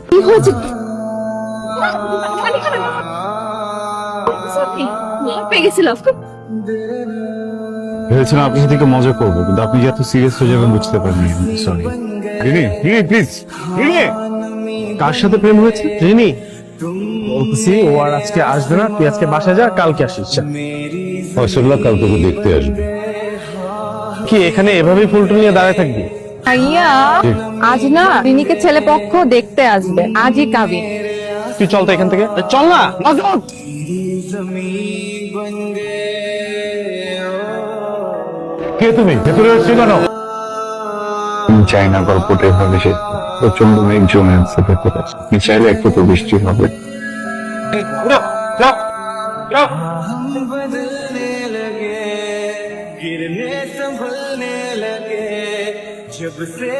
কি হয়েছে? পেয়ে গেছিলাম। ভেবেছিলাম আপনার সাথে একটু মজা করবো, কিন্তু আপনি যে এত সিরিয়াস হয়ে যাবেন বুঝতে পারিনি। সরি। রিনি, রিনি প্লিজ, রিনি। কার সাথে প্রেম হয়েছে? রিনি বলতেছি ও আর আজকে আসবে না, তুই আজকে বাসায় যা, কালকে আসিস। যা। ফয়সাল্লাহ কাল তোকে দেখতে আসবে। কি এখানে এভাবেই ফুলটুল নিয়ে দাঁড়ায় থাকবি? ভাইয়া, আজ না রিনিকে ছেলে পক্ষ দেখতে আসবে, আজই কাবিন। তুই চল তো এখান থেকে, চল না। কে তুমি? ভেতরে আসছি কেন? চাই না গল্পটা এভাবে শেষ। প্রচন্ড মেঘ জমে আছে ভেতরে। আপনি চাইলে একটু তো বৃষ্টি হবে। बदलने लगे, गिरने संभलने लगे जब से